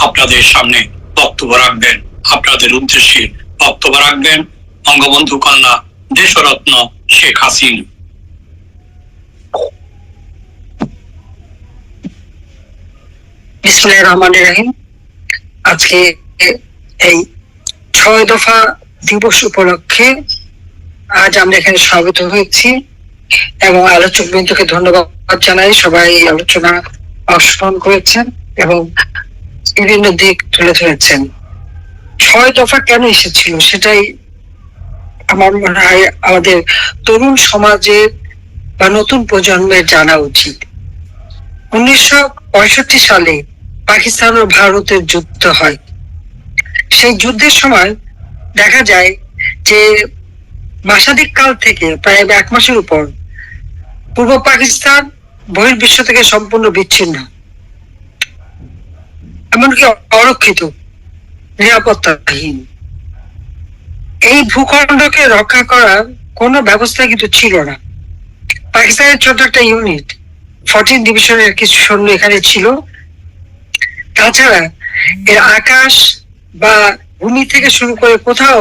আপনাদের সামনে বক্তব্য রাখবেন, আপনাদের উদ্দেশ্যে বক্তব্য রাখবেন বঙ্গবন্ধু কন্যা দেশরত্ন শেখ হাসিনা। বিসমিল্লাহির রহমানির রহিম। আজকে এই 6 দফা দিবস উপলক্ষে আজ আমরা এখানে স্বাগত হয়েছি এবং আলোচক বৃন্দকে ধন্যবাদ জানাই। সবাই আলোচনা অংশগ্রহণ করেছেন এবং বিভিন্ন দিক তুলে ধরেছেন। 6 দফা কেন এসেছিল সেটাই আমার মনে হয় আমাদের তরুণ সমাজের বা নতুন প্রজন্মের জানা উচিত। 1965 সালে পাকিস্তান ও ভারতের যুদ্ধ হয়। সেই যুদ্ধের সময় দেখা যায় যে মাসাধিক কাল থেকে প্রায় 1 মাসের উপর পূর্ব পাকিস্তান বহির্বিশ্ব থেকে সম্পূর্ণ বিচ্ছিন্ন, এমনকি অরক্ষিত, নিরাপত্তাহীন। এই ভূখণ্ডকে রক্ষা করার কোনো ব্যবস্থা কিন্তু ছিল না। পাকিস্তানের ছোট একটা ইউনিট 14 ডিভিশনের কিছু সৈন্য এখানে ছিল। তাছাড়া এর আকাশ বা ভূমি থেকে শুরু করে কোথাও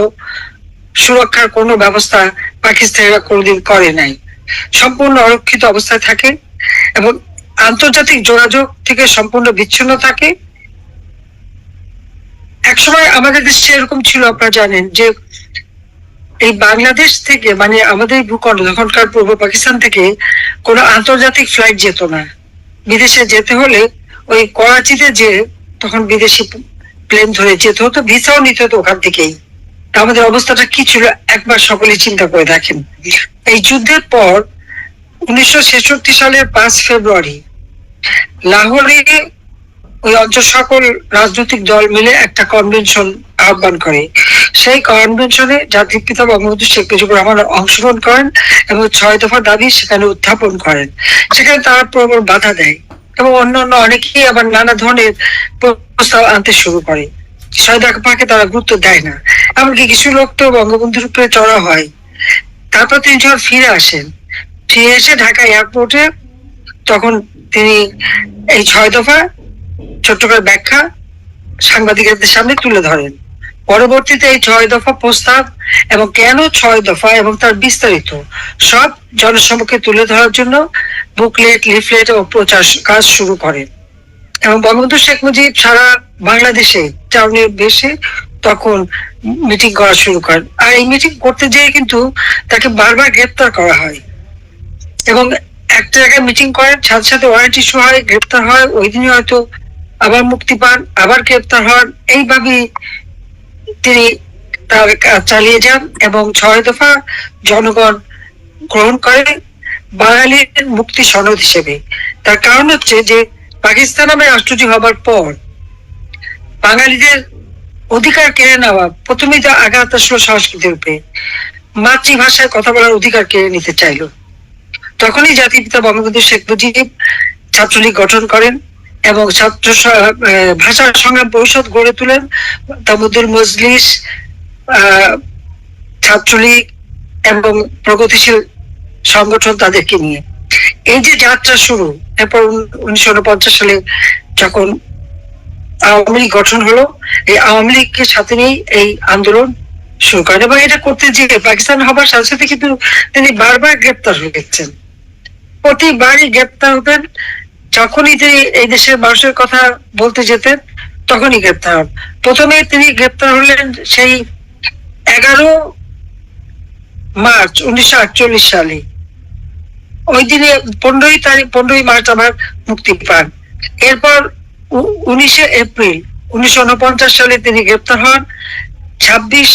সুরক্ষার কোনো ব্যবস্থা পাকিস্তানিরা কোনোদিন করে নাই। সম্পূর্ণ অরক্ষিত অবস্থায় থাকে এবং আন্তর্জাতিক যোগাযোগ থেকে সম্পূর্ণ বিচ্ছিন্ন থাকে। একসময় আমাদের দেশে এরকম ছিল, আপনারা জানেন, যে এই বাংলাদেশ থেকে মানে আমাদের ভূখণ্ড তখনকার পূর্ব পাকিস্তান থেকে কোনো আন্তর্জাতিক ফ্লাইট যেত না। বিদেশে যেতে হলে ওই করাচিতে যে তখন বিদেশি প্লেন ধরে যেতে হতো, ভিসাও নিতে হতো ওখান থেকেই। আমাদের অবস্থাটা কি ছিল একবার সকলে চিন্তা করে দেখেন। এই যুদ্ধের পর 1966 সালের 5 ফেব্রুয়ারি লাহোরে ওই অঞ্চল সকল রাজনৈতিক দল মিলে একটা কনভেনশন আহ্বান করে। সেই কনভেনশনে জাতির পিতা বঙ্গবন্ধু শেখ মুজিবুর রহমান অংশগ্রহণ করেন এবং 6 দফা দাবি সেখানে উত্থাপন করেন। সেখানে তারা প্রবল বাধা দেয় এবং অন্যান্য অনেকেই আবার নানা ধরনের প্রস্তাব আনতে শুরু করে। 6 দফাকে তারা গুরুত্ব দেয় না, এমনকি কিছু লোক তো বঙ্গবন্ধুর উপরে চড়া হয়। তারপর তিনি যখন ফিরে আসেন, ফিরে এসে ঢাকা এয়ারপোর্টে তখন তিনি এই 6 দফা ছোট্ট করে ব্যাখ্যা সাংবাদিকদের সামনে তুলে ধরেন। পরবর্তীতে এই 6 দফা প্রস্তাব এবং কেন 6 দফা এবং তার বিস্তারিত সব জনসমক্ষে তুলে ধরার জন্য বুকলেট, লিফলেট ও প্রচার কাজ শুরু করেন এবং বঙ্গবন্ধু শেখ মুজিব সারা বাংলাদেশে টাউনে বেশে তখন মিটিং করা শুরু করেন। আর এই মিটিং করতে যেয়ে কিন্তু তাকে বারবার গ্রেপ্তার করা হয় এবং একটা জায়গায় মিটিং করেন, সাথে সাথে ওয়ারেন্ট ইস্যু হয়, গ্রেপ্তার হয়, ওই দিনই হয়তো আবার মুক্তি পান, আবার গ্রেপ্তার হন। এইভাবে তিনি তার কাজ চালিয়ে যান এবং 6 দফা জনগণ গ্রহণ করে বাঙালির মুক্তি সনদ হিসেবে। তার কারণ হচ্ছে যে পাকিস্তান নামে রাষ্ট্রটি হবার পর বাঙালিদের অধিকার কেড়ে নেওয়া, প্রথমেই তো আঘাত আসলো সংস্কৃতির উপরে, মাতৃভাষায় কথা বলার অধিকার কেড়ে নিতে চাইল। তখনই জাতির পিতা বঙ্গবন্ধু শেখ মুজিব ছাত্রলীগ গঠন করেন এবং ছাত্র ভাষা সংগ্রাম পরিষদ গড়ে তোলেন। তামুদ্দুল মজলিস, ছাত্রলীগ এবং প্রগতিশীল সংগঠন তাদেরকে নিয়ে এই যে যাত্রা শুরু। এরপর 1949 সালে যখন আওয়ামী লীগ গঠন হলো, এই আওয়ামী লীগকে সাথে নিয়েই এই আন্দোলন শুরু করেন এবং এটা করতে গিয়ে পাকিস্তান হবার সাথে সাথে কিন্তু তিনি বারবার গ্রেপ্তার হয়েছেন। প্রতিবারই গ্রেপ্তার হতেন। যখনই তিনি এই দেশের মানুষের কথা বলতে যেতেন তখনই গ্রেপ্তার হন। প্রথমে তিনি গ্রেপ্তার হলেন সেই 11 মার্চ 1948 সালে। ওই দিনে 15ই মার্চ আবার মুক্তি পান। এরপর 19 এপ্রিল 1949 সালে তিনি গ্রেপ্তার হন। 26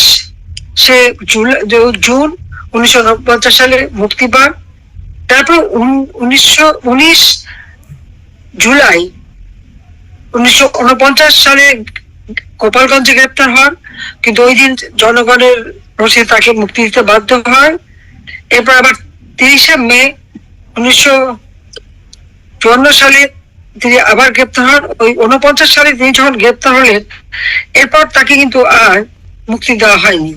জুন 1949 সালে মুক্তি পান। তারপর 19 জুলাই 1949 সালে গোপালগঞ্জে গ্রেপ্তার হন, কিন্তু ওই দিন জনগণের রোষে তাকে মুক্তি দিতে বাধ্য হয়। এরপর আবার 30 মে 1954 সালে তিনি আবার গ্রেপ্তার হন। ওই 49 সালে তিনি যখন গ্রেপ্তার হলেন, এরপর তাকে কিন্তু আর মুক্তি দেওয়া হয়নি।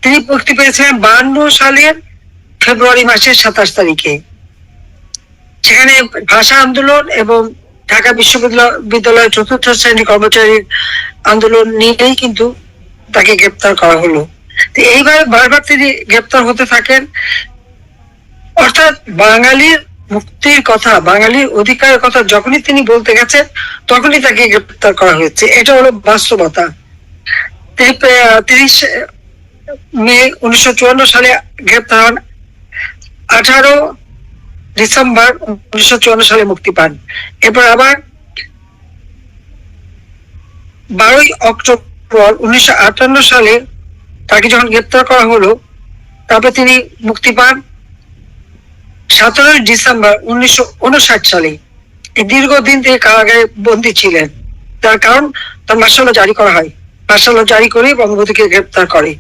তিনি মুক্তি পেয়েছিলেন 52 সালের ফেব্রুয়ারি মাসের 27 তারিখে। সেখানে ভাষা আন্দোলন এবং ঢাকা বিশ্ববিদ্যালয়ের চতুর্থ শ্রেণী কর্মচারী আন্দোলন নিয়েই কিন্তু তাকে গ্রেপ্তার করা হলো। তো এইবার বারবার তিনি গ্রেপ্তার হতে থাকেন। অর্থাৎ বাঙালির মুক্তির কথা, বাঙালির অধিকারের কথা যখনই তিনি বলতে গেছেন তখনই তাকে গ্রেপ্তার করা হয়েছে। এটা হলো বাস্তবতা। 30 মে 1954 সালে গ্রেপ্তার হন, 18 ডিসেম্বর 1954 সালে মুক্তি পান। এরপর আবার 12 অক্টোবর 1958 সালে তাকে যখন গ্রেপ্তার করা হলো, তারপর তিনি মুক্তি পান 17 ডিসেম্বর 1959 সালে। এই দীর্ঘদিন থেকে কারাগারে বন্দী ছিলেন। তার কারণ তার মার্শাল ল জারি করা হয়, মার্শাল ল জারি করে বঙ্গবন্ধুকে গ্রেপ্তার করে।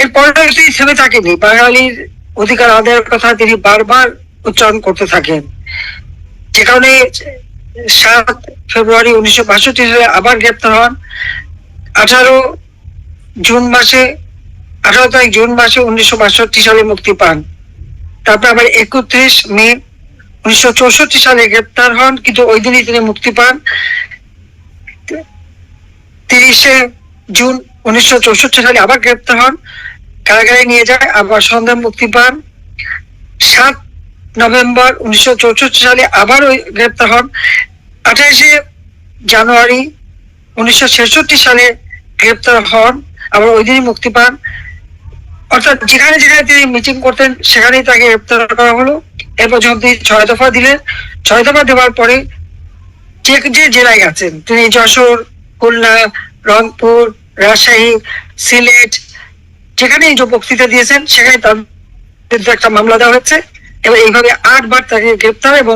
এরপরে তিনি থেমে থাকেনি, বাঙালির অধিকার আদায়ের কথা তিনি বারবার উচ্চারণ করতে থাকেন। যে কারণে 7 ফেব্রুয়ারি 1962 সালে আবার গ্রেপ্তার হন। 18 তারিখ জুন মাসে 1962 সালে মুক্তি পান। তারপর আবার 31 মে 1964 সালে গ্রেপ্তার হন, কিন্তু ওই দিনই তিনি মুক্তি পান। 30 জুন 1964 সালে আবার গ্রেপ্তার হন, কারাগারে নিয়ে যায়, আবার সন্ধ্যায় মুক্তি পান। 7 নভেম্বর 1964 সালে আবার ওই গ্রেপ্তার হন। 28 জানুয়ারি 1966 সালে গ্রেপ্তার হন, আবার ওই দিনই মুক্তি পান। অর্থাৎ যেখানে যেখানে তিনি মিটিং করতেন সেখানেই তাকে গ্রেপ্তার করা হলো। এরপর যখন তিনি 6 দফা দিলেন, 6 দফা দেওয়ার পরে যে জেলায় গেছেন তিনি, যশোর, খুলনা, রংপুর, রাজশাহী, সিলেট, যেখানে এই যে বক্তৃতা দিয়েছেন সেখানে তার বিরুদ্ধে একটা মামলা দেওয়া হয়েছে। এবং এইভাবে 8 বার তাকে গ্রেপ্তার এবং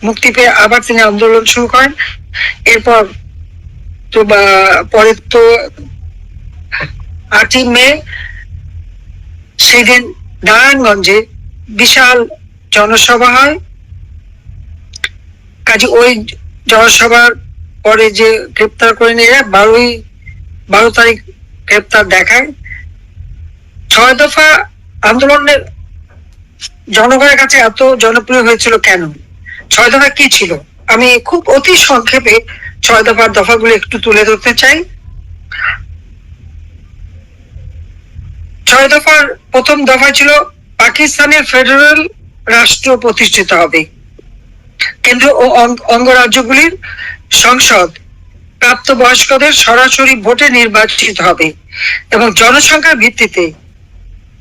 মুক্তি পেয়ে আবার তিনি আন্দোলন শুরু করেন। এরপর তো পরে তো 8 মে সেই দিন নারায়ণগঞ্জে বিশাল জনসভা হয়। কাজে ওই জনসভার পরে যে গ্রেপ্তার করে নিয়ে যায়, 12 তারিখ গ্রেপ্তার দেখায়। 6 দফা আন্দোলনের জনগণের কাছে এত জনপ্রিয় হয়েছিল কেন? 6 দফা কি ছিল? আমি খুব অতি সংক্ষেপে 6 দফার দফাগুলো একটু তুলে ধরতে চাই। 6 দফার প্রথম দফা ছিল পাকিস্তানের ফেডারেল রাষ্ট্র প্রতিষ্ঠিত হবে। কেন্দ্র ও অঙ্গরাজ্যগুলির সংসদ প্রাপ্তবয়স্কদের সরাসরি ভোটে নির্বাচিত হবে এবং জনসংখ্যার ভিত্তিতে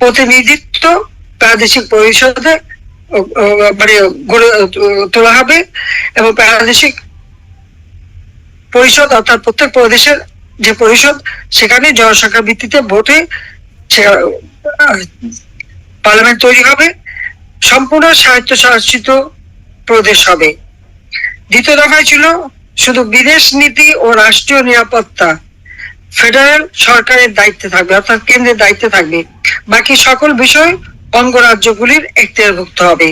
প্রতিনিধিত্ব প্রাদেশিক পরিষদে মানে গড়ে তোলা হবে এবং প্রাদেশিক পরিষদ অর্থাৎ প্রত্যেক প্রদেশের যে পরিষদ সেখানে জনসংখ্যার ভিত্তিতে ভোটে পার্লামেন্ট তৈরি হবে, সম্পূর্ণ স্বায়ত্তশাসিত প্রদেশ হবে। দ্বিতীয় দফায় ছিল শুধু বিদেশ নীতি ও রাষ্ট্রীয় নিরাপত্তা ফেডারেল সরকারের দায়িত্বে থাকবে, অর্থাৎ কেন্দ্রের দায়িত্বে থাকবে, বাকি সকল বিষয় অঙ্গরাজ্যগুলির এখতিয়ারভুক্ত হবে।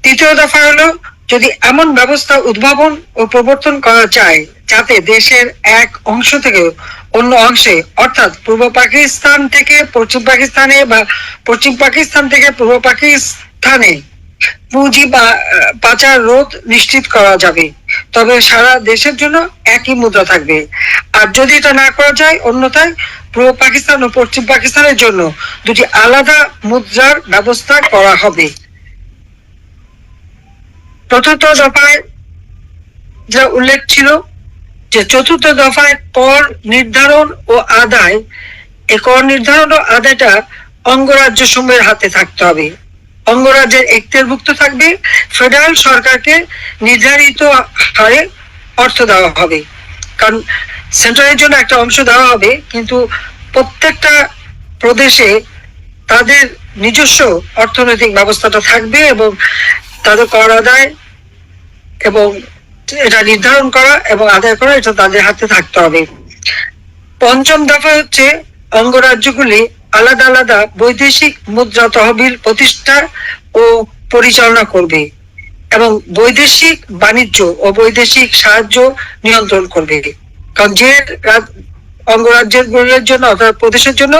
তৃতীয় দফা হলো যদি এমন ব্যবস্থা উদ্ভাবন ও প্রবর্তন করা যায় যাতে দেশের এক অংশ থেকে অন্য অংশে, অর্থাৎ পূর্ব পাকিস্তান থেকে পশ্চিম পাকিস্তানে বা পশ্চিম পাকিস্তান থেকে পূর্ব পাকিস্তানে পুঁজি বা পাচার রোধ নিশ্চিত করা যাবে, তবে সারা দেশের জন্য একই মুদ্রা থাকবে। আর যদি এটা না করা যায়, অন্যথায় পূর্ব পাকিস্তান ও পশ্চিম পাকিস্তানের জন্য দুটি আলাদা মুদ্রার ব্যবস্থা করা হবে। চতুর্থ দফায় যা উল্লেখ ছিল যে চতুর্থ দফায় কর নির্ধারণ ও আদায়, এই কর নির্ধারণ ও আদায়টা অঙ্গরাজ্য সমূহের হাতে থাকতে হবে, অঙ্গরাজ্যের এখতিয়ারভুক্ত থাকবে। ফেডারেল সরকারকে নির্ধারিত হারে অর্থ দেওয়া হবে, কারণ সেন্ট্রালের জন্য একটা অংশ দেওয়া হবে, কিন্তু প্রত্যেকটা প্রদেশে তাদের নিজস্ব অর্থনৈতিক ব্যবস্থাটা থাকবে এবং তাদের কর আদায় এবং এটা নির্ধারণ করা এবং আদায় করা এটা তাদের হাতে থাকতে হবে। পঞ্চম দফা হচ্ছে অঙ্গরাজ্যগুলি আলাদা আলাদা বৈদেশিক মুদ্রা তহবিল প্রতিষ্ঠা ও পরিচালনা করবে এবং বৈদেশিক বাণিজ্য ও বৈদেশিক সাহায্য নিয়ন্ত্রণ করবে। কারণ যে অঙ্গরাজ্যের জন্য অর্থাৎ প্রদেশের জন্য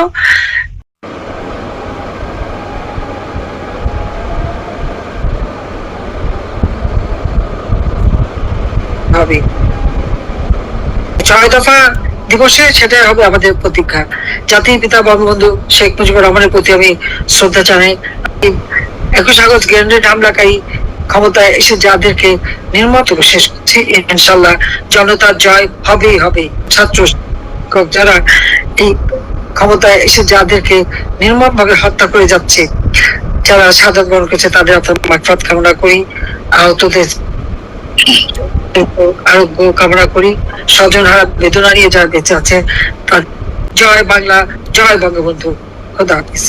হবে। 6 দফা দিবসে সেটাই হবে আমাদের প্রতীক্ষা। জাতির পিতা বঙ্গবন্ধু শেখ মুজিবুর রহমানের প্রতি আমি শ্রদ্ধা জানাই। 21 আগস্ট গ্রেনেড হামলাকারী ক্ষমতায় এসে যাদেরকে নির্মম শেষ করছি, ইনশাল্লাহ জনতার জয় হবেই হবে। ছাত্র শিক্ষক যারা এই ক্ষমতায় এসে যাদেরকে নির্মম ভাবে হত্যা করে যাচ্ছে, যারা সাধারণ বরণ করেছে, তাদের আত্মার মাগফিরাত কামনা করি। আহতদের আরোগ্য কামনা করি। স্বজন হারা বেদনা নিয়ে যারা বেঁচে আছে তার জয় বাংলা, জয় বঙ্গবন্ধু। খোদা হাফিজ।